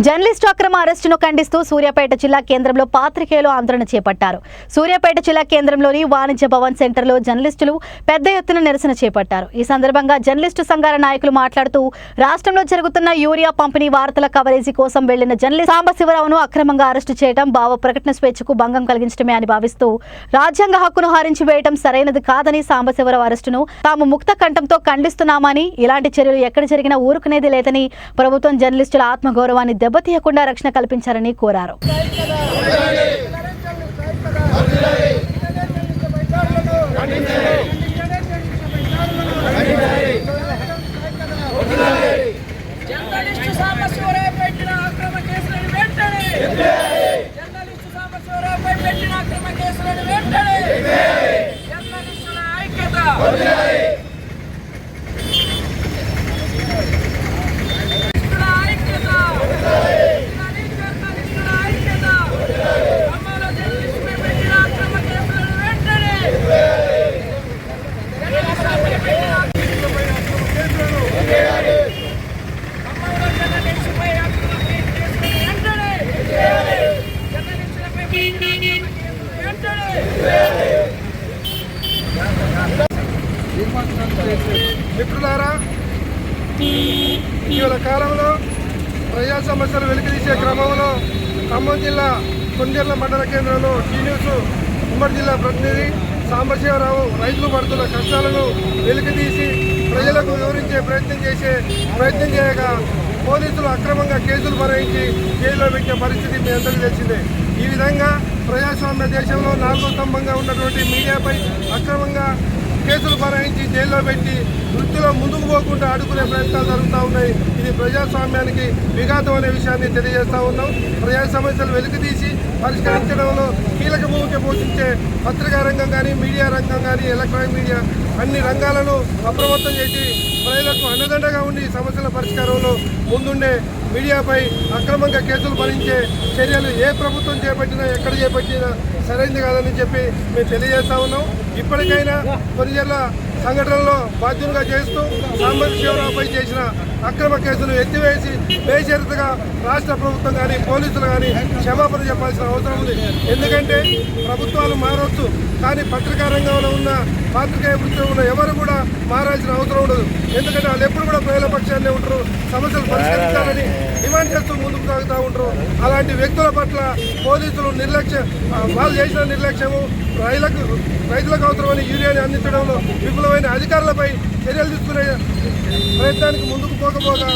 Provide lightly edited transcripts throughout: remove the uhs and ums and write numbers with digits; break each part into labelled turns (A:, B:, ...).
A: Journalist అక్రమ అరెస్టును ఖండిస్తూ సూర్యాపేట జిల్లా కేంద్రంలో పాత్రికేయులు ఆందోళన చేపట్టారు. సూర్యాపేట జిల్లా కేంద్రంలోని వాణిజ్య భవన్ సెంటర్లో జర్నలిస్టులు పెద్ద ఎత్తున నిరసన చేపట్టారు. ఈ సందర్భంగా జర్నలిస్టు సంఘాల నాయకులు మాట్లాడుతూ రాష్ట్రంలో జరుగుతున్న యూరియా పంపిణీ వార్తల కవరేజీ కోసం వెళ్లిన జర్నలిస్ట్ సాంబశివరావును అక్రమంగా అరెస్టు చేయడం భావ ప్రకటన స్వేచ్ఛకు భంగం కలిగించడమే అని భావిస్తూ రాజ్యాంగ హక్కును హరించి వేయడం సరైనది కాదని సాంబశివరావు అరెస్టును తాము ముక్త కంఠంతో ఖండిస్తున్నామని, ఇలాంటి చర్యలు ఎక్కడ జరిగినా ఊరుకునేది లేదని, ప్రభుత్వం జర్నలిస్టుల ఆత్మగౌరవాన్ని దెబ్బతీయకుండా రక్షణ కల్పించాలని కోరారు.
B: మిత్రులారా, ఇటీవల కాలంలో ప్రజా సమస్యలు వెలికితీసే క్రమంలో ఖమ్మం జిల్లా కొండెర్ల మండల కేంద్రంలో టీ న్యూస్ ఉమ్మడి జిల్లా ప్రతినిధి సాంబశివరావు రైతులు పడుతున్న కష్టాలను వెలికితీసి ప్రజలకు వివరించే ప్రయత్నం చేయగా పోలీసులు అక్రమంగా కేసులు బనాయించి జైల్లో పెట్టే పరిస్థితి మీ అందరికీ తెలిసిందే. ఈ విధంగా ప్రజాస్వామ్య దేశంలో నాలుగో స్తంభంగా ఉన్నటువంటి మీడియాపై అక్రమంగా కేసులు బనాయించి జైల్లో పెట్టి వృత్తిలో ముందుకు పోకుండా అడుగునే ప్రయత్నాలు జరుగుతూ ఉన్నాయి. ఇది ప్రజాస్వామ్యానికి విఘాతం అనే విషయాన్ని తెలియజేస్తూ ఉన్నాం. ప్రజా సమస్యలు వెలికితీసి పరిష్కరించడంలో కీలక భూమిక పోషించే పత్రికా రంగం కానీ, మీడియా రంగం కానీ, ఎలక్ట్రానిక్ మీడియా అన్ని రంగాలను అప్రమత్తం చేసి ప్రజలకు అండదండగా ఉండి సమస్యల పరిష్కారంలో ముందుండే మీడియాపై అక్రమంగా కేసులు భరించే చర్యలు ఏ ప్రభుత్వం చేపట్టినా, ఎక్కడ చేపట్టినా సరైనది కాదని చెప్పి మేము తెలియజేస్తా ఉన్నాం. ఇప్పటికైనా కొన్ని సంఘటనలో బాధ్యులుగా చేస్తూ సాంబశివరావుపై చేసిన అక్రమ కేసులు ఎత్తివేసి బేషరతుగా రాష్ట్ర ప్రభుత్వం కానీ, పోలీసులు కానీ క్షమాపణ చెప్పాల్సిన అవసరం ఉంది. ఎందుకంటే ప్రభుత్వాలు మారవచ్చు, కానీ పత్రికా రంగంలో ఉన్న పాత్రికేయ వృత్తిలో ఉన్న ఎవరు కూడా మారాల్సిన అవసరం ఉండదు. ఎందుకంటే వాళ్ళు ఎప్పుడు కూడా ప్రజల పక్షాన్నే ఉంటారు, సమస్యలు పరిష్కరించాలని డిమాండ్ చేస్తూ ముందుకు సాగుతూ ఉంటారు. అలాంటి వ్యక్తుల పట్ల పోలీసులు వాళ్ళు చేసిన నిర్లక్ష్యము, రైతులకు అవసరమైన యూరియాని అందించడంలో విఫలమైన అధికారులపై చర్యలు తీసుకునే ప్రయత్నానికి ముందుకు పోకపోగా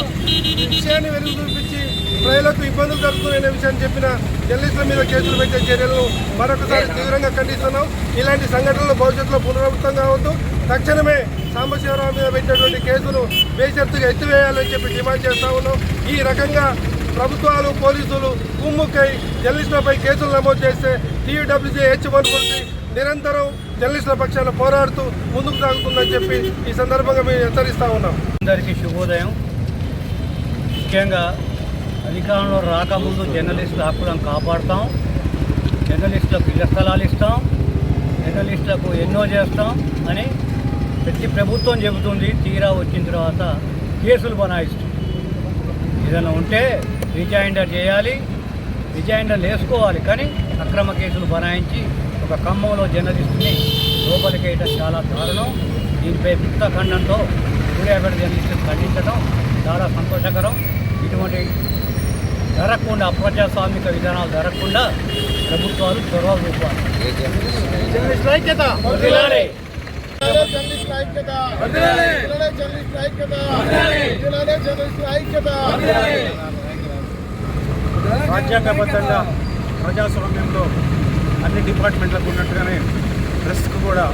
B: విషయాన్ని వెలుగు చూపించి ప్రజలకు ఇబ్బందులు జరుగుతున్న విషయాన్ని చెప్పిన జర్నలిస్టుల మీద కేసులు పెట్టే చర్యలను మరొకసారి తీవ్రంగా ఖండిస్తున్నాం. ఇలాంటి సంఘటనలు భవిష్యత్తులో పునరావృతం కావద్దు. తక్షణమే సాంబశివరావు మీద పెట్టినటువంటి కేసులు బేషరతుగా ఎత్తివేయాలని చెప్పి డిమాండ్ చేస్తా ఉన్నాం. ఈ రకంగా ప్రభుత్వాలు, పోలీసులు కుమ్ముక్కై జర్నలిస్టులపై కేసులు నమోదు చేస్తే TUWC H1 గురించి నిరంతరం జర్నలిస్టుల పక్షాన పోరాడుతూ ముందుకు సాగుతుందని చెప్పి ఈ సందర్భంగా మేము హెచ్చరిస్తా ఉన్నాం.
C: అందరికీ శుభోదయం. ముఖ్యంగా అధికారంలో రాకముందు జర్నలిస్టుల హక్కులను కాపాడుతాం, జర్నలిస్టులకు ఇళ్ల స్థలాలు ఇస్తాం, జర్నలిస్టులకు ఎన్నో చేస్తాం అని ప్రతి ప్రభుత్వం చెబుతుంది. తీరా వచ్చిన తర్వాత కేసులు బనాయిస్తాం. ఏదైనా ఉంటే రిజైండర్ చేయాలి, రిజైండర్లు వేసుకోవాలి, కానీ అక్రమ కేసులు బనాయించి ఒక ఖమ్మంలో జర్నలిస్టుని లోపలికి వేయడం చాలా దారుణం. దీనిపై ముక్త ఖండంతో సూర్యాపేట జర్నలిస్టులు ఖండించడం చాలా సంతోషకరం. ఇటువంటి జరగకుండా, అప్రజాస్వామిక విధానాలు జరగకుండా ప్రభుత్వాలు చొరవ చూపాలి.
B: రాజ్యాంగబద్ధంగా ప్రజాస్వామ్యంలో అన్ని డిపార్ట్మెంట్లకు ఉన్నట్టుగానే ప్రెస్కు కూడా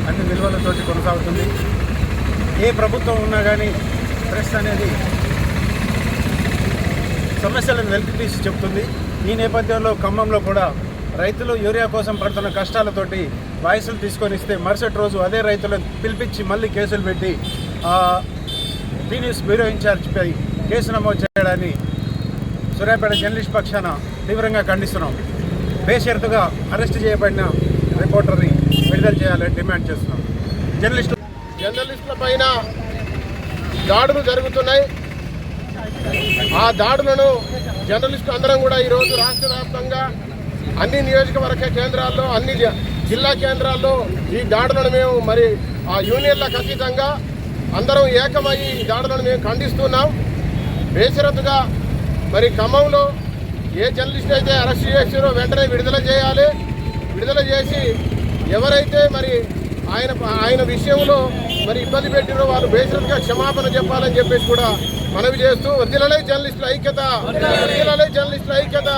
B: అన్ని విలువలతోటి కొనసాగుతుంది. ఏ ప్రభుత్వం ఉన్నా కానీ ప్రెస్ అనేది సమస్యలను వెలికితీసి చెప్తుంది. ఈ నేపథ్యంలో ఖమ్మంలో కూడా రైతులు యూరియా కోసం పడుతున్న కష్టాలతోటి వాయిస్లు తీసుకొని ఇస్తే మరుసటి రోజు అదే రైతులను పిలిపించి మళ్ళీ కేసులు పెట్టి టీ న్యూస్ బ్యూరో ఇన్ఛార్జ్పై కేసు నమోదు చేయడాన్ని సూర్యాపేట జర్నలిస్ట్ పక్షాన తీవ్రంగా ఖండిస్తున్నాం. బేషరతుగా అరెస్ట్ చేయబడిన రిపోర్టర్ని విడుదల చేయాలని డిమాండ్ చేస్తున్నాం. జర్నలిస్టుల పైన దాడులు జరుగుతున్నాయి.
D: ఆ దాడులను జర్నలిస్టులు అందరం కూడా ఈరోజు రాష్ట్ర వ్యాప్తంగా అన్ని నియోజకవర్గ కేంద్రాల్లో అన్ని జిల్లా కేంద్రాల్లో ఈ దాడులను మేము మరి ఆ యూనియన్లకు అతీతంగా అందరం ఏకమయ్యి ఈ దాడులను మేము ఖండిస్తున్నాం. బేషరతుగా మరి ఖమ్మంలో ఏ జర్నలిస్ట్ అయితే అరెస్ట్ చేసారో వెంటనే విడుదల చేయాలి. విడుదల చేసి ఎవరైతే మరి ఆయన విషయంలో మరి ఇబ్బంది పెట్టినో వాళ్ళు బేషరతుగా క్షమాపణ చెప్పాలని చెప్పేసి కూడా మనవి చేస్తూ వర్ధిల్లాలి జర్నలిస్టుల ఐక్యత, వర్ధిల్లాలి జర్నలిస్టుల ఐక్యత.